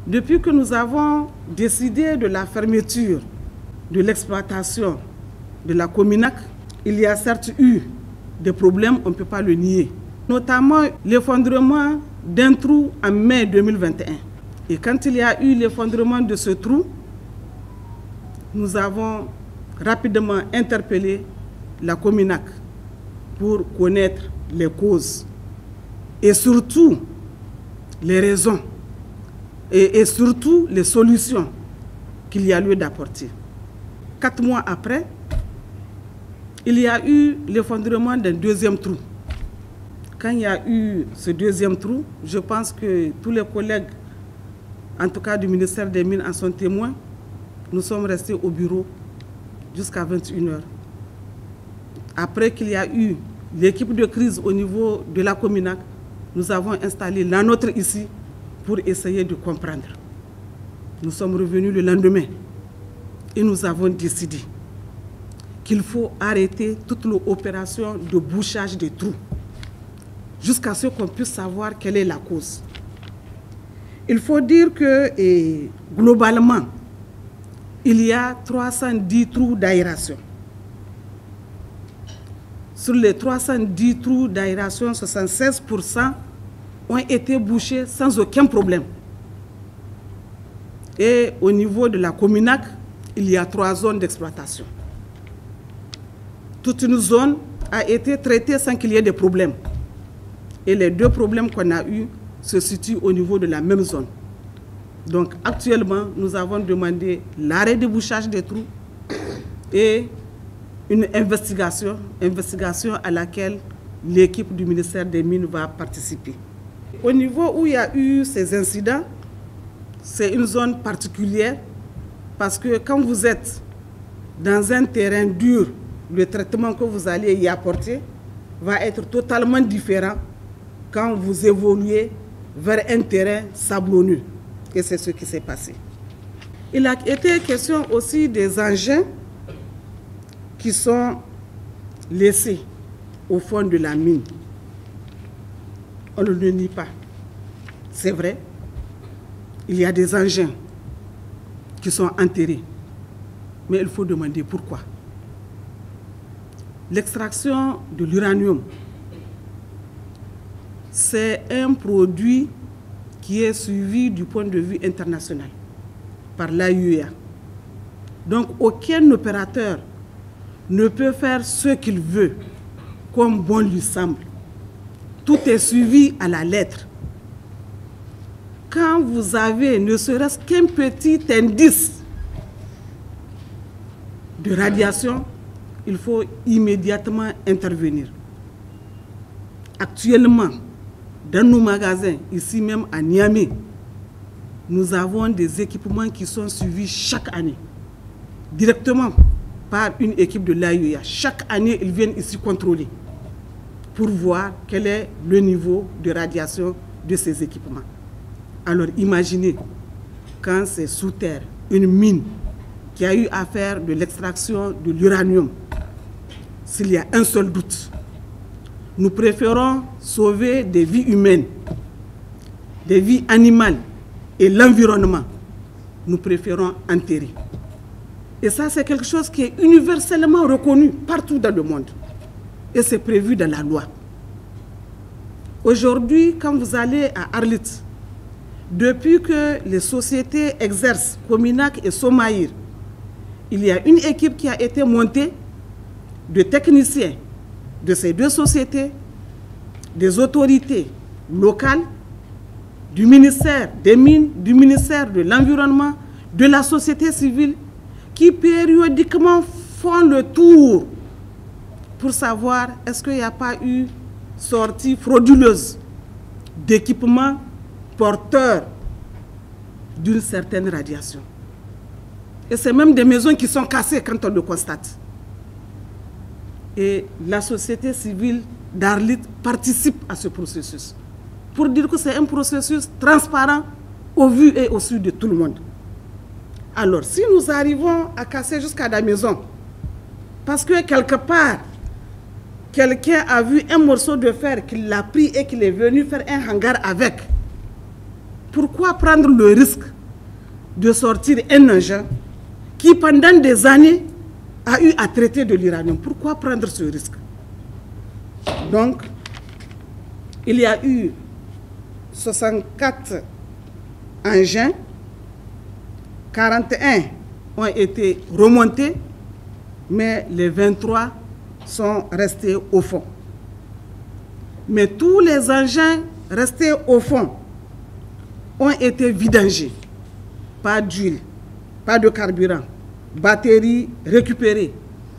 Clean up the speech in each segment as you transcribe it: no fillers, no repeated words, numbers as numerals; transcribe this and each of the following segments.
Depuis que nous avons décidé de la fermeture de l'exploitation de la Cominac, il y a certes eu des problèmes, on ne peut pas le nier. Notamment l'effondrement d'un trou en mai 2021. Et quand il y a eu l'effondrement de ce trou, nous avons rapidement interpellé la Cominac pour connaître les causes et surtout les raisons et surtout les solutions qu'il y a lieu d'apporter. 4 mois après, il y a eu l'effondrement d'un deuxième trou. Quand il y a eu ce deuxième trou, je pense que tous les collègues, en tout cas du ministère des Mines, en sont témoins. Nous sommes restés au bureau jusqu'à 21h. Après qu'il y a eu l'équipe de crise au niveau de la Cominac, nous avons installé la nôtre ici pour essayer de comprendre. Nous sommes revenus le lendemain et nous avons décidé qu'il faut arrêter toute l'opération de bouchage des trous jusqu'à ce qu'on puisse savoir quelle est la cause. Il faut dire que globalement, il y a 310 trous d'aération. Sur les 310 trous d'aération, 76% ont été bouchés sans aucun problème. Et au niveau de la Cominac, il y a 3 zones d'exploitation. Toute une zone a été traitée sans qu'il y ait de problèmes. Et les 2 problèmes qu'on a eus se situent au niveau de la même zone. Donc actuellement, nous avons demandé l'arrêt du bouchage des trous et une investigation à laquelle l'équipe du ministère des Mines va participer. Au niveau où il y a eu ces incidents, c'est une zone particulière parce que quand vous êtes dans un terrain dur, le traitement que vous allez y apporter va être totalement différent quand vous évoluez vers un terrain sablonneux. Et c'est ce qui s'est passé. Il a été question aussi des engins qui sont laissés au fond de la mine. On ne le nie pas. C'est vrai, il y a des engins qui sont enterrés. Mais il faut demander pourquoi. L'extraction de l'uranium, c'est un produit qui est suivi du point de vue international par l'AIEA. Donc aucun opérateur ne peut faire ce qu'il veut comme bon lui semble. Tout est suivi à la lettre. Quand vous avez ne serait-ce qu'un petit indice de radiation, il faut immédiatement intervenir. Actuellement, dans nos magasins, ici même à Niamey, nous avons des équipements qui sont suivis chaque année, directement par une équipe de l'AIEA. Chaque année, ils viennent ici contrôler pour voir quel est le niveau de radiation de ces équipements. Alors imaginez, quand c'est sous terre, une mine qui a eu à faire de l'extraction de l'uranium, s'il y a un seul doute, nous préférons sauver des vies humaines, des vies animales et l'environnement. Nous préférons enterrer. Et ça, c'est quelque chose qui est universellement reconnu partout dans le monde. Et c'est prévu dans la loi. Aujourd'hui, quand vous allez à Arlit, depuis que les sociétés exercent Cominac et Somaïr, il y a une équipe qui a été montée de techniciens de ces 2 sociétés, des autorités locales, du ministère des Mines, du ministère de l'Environnement, de la société civile, qui périodiquement font le tour pour savoir est-ce qu'il n'y a pas eu sortie frauduleuse d'équipements porteurs d'une certaine radiation. Et c'est même des maisons qui sont cassées quand on le constate. Et la société civile d'Arlit participe à ce processus pour dire que c'est un processus transparent au vu et au su de tout le monde. Alors, si nous arrivons à casser jusqu'à la maison, parce que quelque part, quelqu'un a vu un morceau de fer, qu'il l'a pris et qu'il est venu faire un hangar avec, pourquoi prendre le risque de sortir un engin qui, pendant des années, a eu à traiter de l'uranium. Pourquoi prendre ce risque? Donc, il y a eu 64 engins, 41 ont été remontés, mais les 23 sont restés au fond. Mais tous les engins restés au fond ont été vidangés. Pas d'huile, pas de carburant, batteries récupérées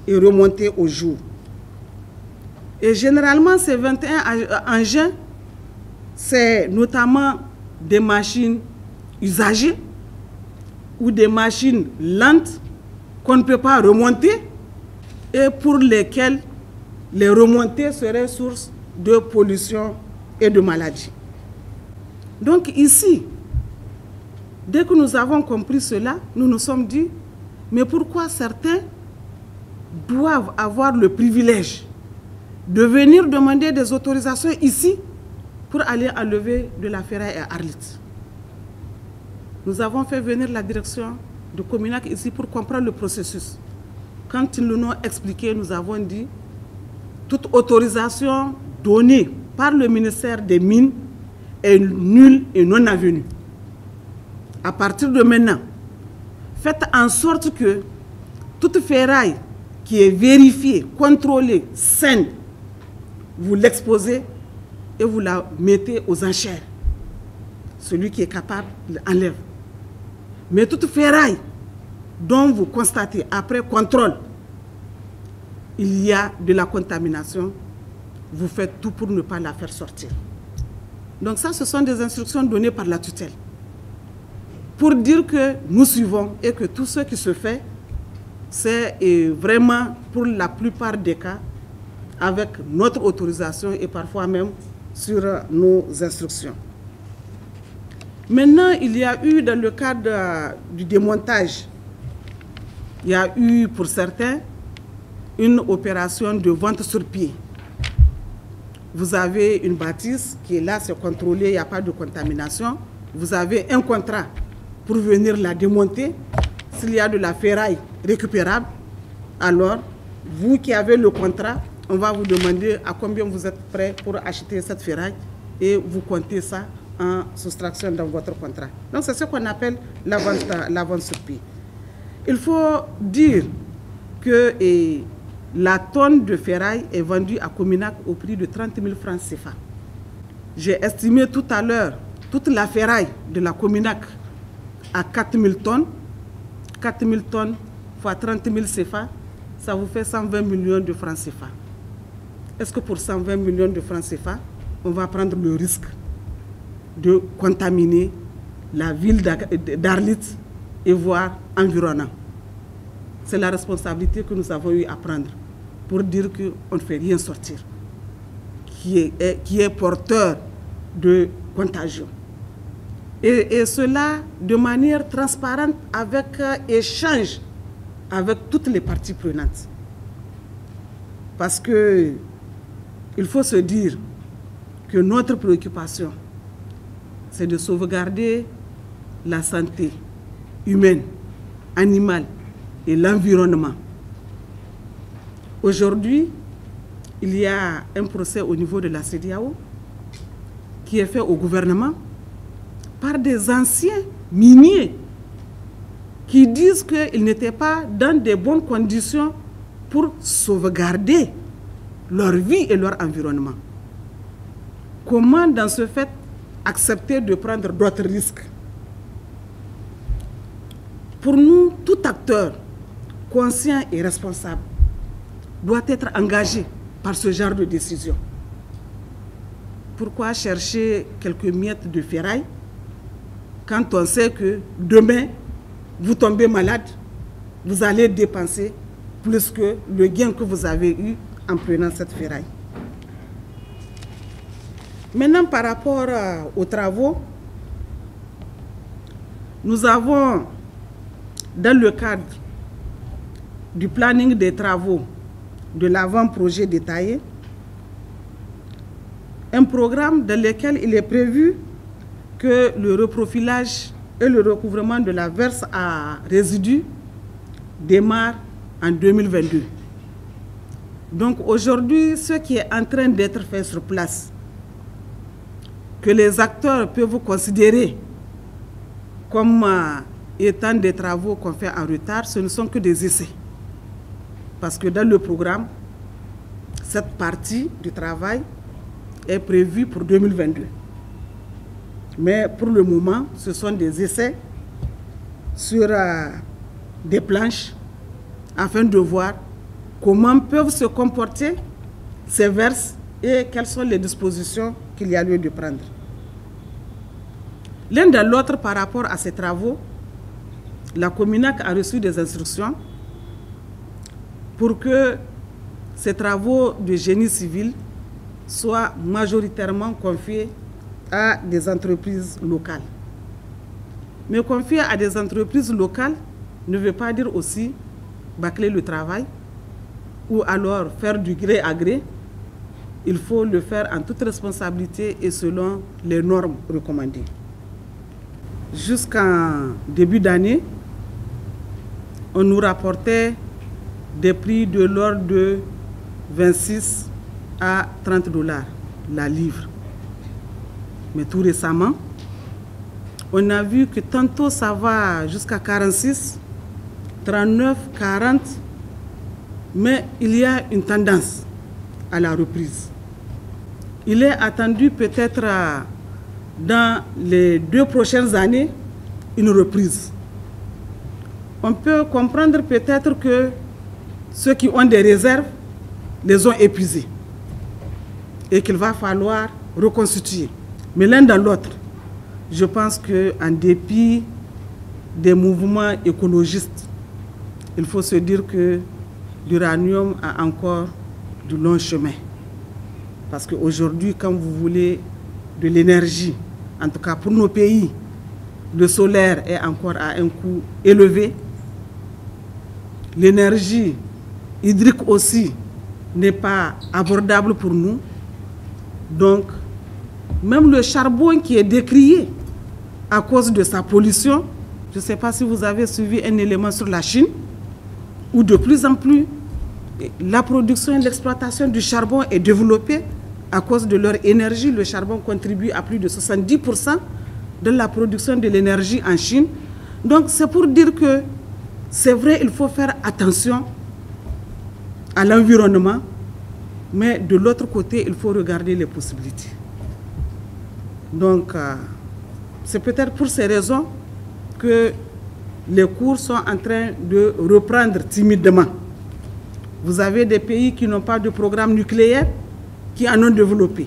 et remontées au jour. Et généralement, ces 21 engins, c'est notamment des machines usagées ou des machines lentes qu'on ne peut pas remonter et pour lesquelles les remontées seraient source de pollution et de maladies. Donc ici, dès que nous avons compris cela, nous nous sommes dit, mais pourquoi certains doivent avoir le privilège de venir demander des autorisations ici pour aller enlever de la ferraille à Arlit? Nous avons fait venir la direction de Cominac ici pour comprendre le processus. Quand ils nous ont expliqué, nous avons dit toute autorisation donnée par le ministère des Mines est nulle et non avenue. À partir de maintenant, faites en sorte que toute ferraille qui est vérifiée, contrôlée, saine, vous l'exposez et vous la mettez aux enchères. Celui qui est capable l'enlève. Mais toute ferraille dont vous constatez après contrôle, il y a de la contamination, vous faites tout pour ne pas la faire sortir. Donc ça, ce sont des instructions données par la tutelle pour dire que nous suivons et que tout ce qui se fait, c'est vraiment, pour la plupart des cas, avec notre autorisation et parfois même sur nos instructions. Maintenant, il y a eu, dans le cadre du démontage, il y a eu pour certains une opération de vente sur pied. Vous avez une bâtisse qui est là, c'est contrôlé, il n'y a pas de contamination. Vous avez un contrat pour venir la démonter. S'il y a de la ferraille récupérable, alors vous qui avez le contrat, on va vous demander à combien vous êtes prêt pour acheter cette ferraille et vous comptez ça en soustraction dans votre contrat. Donc c'est ce qu'on appelle la vente sur pied. Il faut dire que la tonne de ferraille est vendue à Cominac au prix de 30 000 francs CFA. J'ai estimé tout à l'heure toute la ferraille de la Cominac à 4 000 tonnes. 4 000 tonnes fois 30 000 CFA, ça vous fait 120 millions de francs CFA. Est-ce que pour 120 millions de francs CFA, on va prendre le risque de contaminer la ville d'Arlit et voire environnant? C'est la responsabilité que nous avons eu à prendre pour dire qu'on ne fait rien sortir qui est porteur de contagion. Et cela de manière transparente avec échange avec toutes les parties prenantes. Parce que il faut se dire que notre préoccupation, c'est de sauvegarder la santé humaine, animale et l'environnement. Aujourd'hui, il y a un procès au niveau de la CEDEAO qui est fait au gouvernement par des anciens miniers qui disent qu'ils n'étaient pas dans de bonnes conditions pour sauvegarder leur vie et leur environnement. Comment, dans ce fait, accepter de prendre d'autres risques? Pour nous, tout acteur conscient et responsable doit être engagé par ce genre de décision. Pourquoi chercher quelques miettes de ferraille quand on sait que demain, vous tombez malade, vous allez dépenser plus que le gain que vous avez eu en prenant cette ferraille? Maintenant, par rapport aux travaux, nous avons, dans le cadre du planning des travaux de l'avant-projet détaillé, un programme dans lequel il est prévu que le reprofilage et le recouvrement de la verse à résidus démarre en 2022. Donc aujourd'hui, ce qui est en train d'être fait sur place, que les acteurs peuvent considérer comme étant des travaux qu'on fait en retard, ce ne sont que des essais. Parce que dans le programme, cette partie du travail est prévue pour 2022. Mais pour le moment, ce sont des essais sur des planches afin de voir comment peuvent se comporter ces verses et quelles sont les dispositions qu'il y a lieu de prendre. L'un dans l'autre, par rapport à ces travaux, la Cominac a reçu des instructions pour que ces travaux de génie civil soient majoritairement confiés à des entreprises locales. Mais confier à des entreprises locales ne veut pas dire aussi bâcler le travail ou alors faire du gré à gré. Il faut le faire en toute responsabilité et selon les normes recommandées. Jusqu'en début d'année, on nous rapportait des prix de l'ordre de 26 à 30 $ la livre. Mais tout récemment, on a vu que tantôt ça va jusqu'à 46, 39, 40, mais il y a une tendance à la reprise. Il est attendu peut-être dans les 2 prochaines années une reprise. On peut comprendre peut-être que ceux qui ont des réserves les ont épuisées et qu'il va falloir reconstituer. Mais l'un dans l'autre, je pense qu'en dépit des mouvements écologistes, il faut se dire que l'uranium a encore du long chemin. Parce qu'aujourd'hui, quand vous voulez de l'énergie, en tout cas pour nos pays, le solaire est encore à un coût élevé. L'énergie hydrique aussi n'est pas abordable pour nous. Donc, même le charbon qui est décrié à cause de sa pollution, je ne sais pas si vous avez suivi un élément sur la Chine, où de plus en plus, la production et l'exploitation du charbon est développée à cause de leur énergie. Le charbon contribue à plus de 70% de la production de l'énergie en Chine. Donc c'est pour dire que c'est vrai, il faut faire attention à l'environnement, mais de l'autre côté, il faut regarder les possibilités. Donc c'est peut-être pour ces raisons que les cours sont en train de reprendre timidement. Vous avez des pays qui n'ont pas de programme nucléaire, qui en ont développé.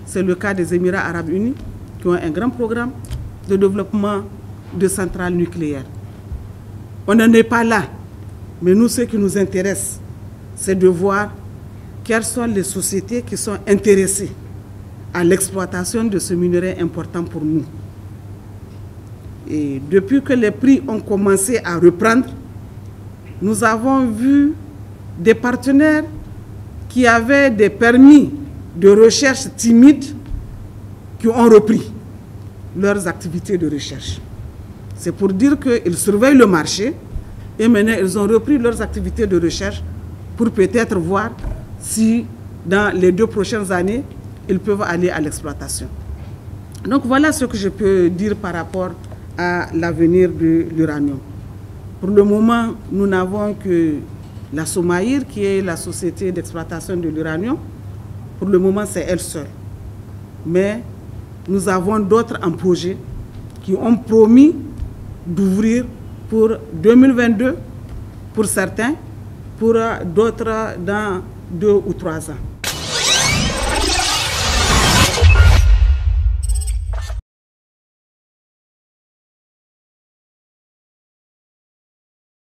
C'est le cas des Émirats arabes unis, qui ont un grand programme de développement de centrales nucléaires. On n'en est pas là, mais nous, ce qui nous intéresse, c'est de voir quelles sont les sociétés qui sont intéressées à l'exploitation de ce minerai important pour nous. Et depuis que les prix ont commencé à reprendre, nous avons vu des partenaires qui avaient des permis de recherche timides qui ont repris leurs activités de recherche. C'est pour dire qu'ils surveillent le marché et maintenant ils ont repris leurs activités de recherche pour peut-être voir si dans les 2 prochaines années, ils peuvent aller à l'exploitation. Donc voilà ce que je peux dire par rapport à l'avenir de l'uranium. Pour le moment, nous n'avons que la Somaïr, qui est la société d'exploitation de l'uranium. Pour le moment, c'est elle seule. Mais nous avons d'autres en projet qui ont promis d'ouvrir pour 2022, pour certains, pour d'autres dans 2 ou 3 ans.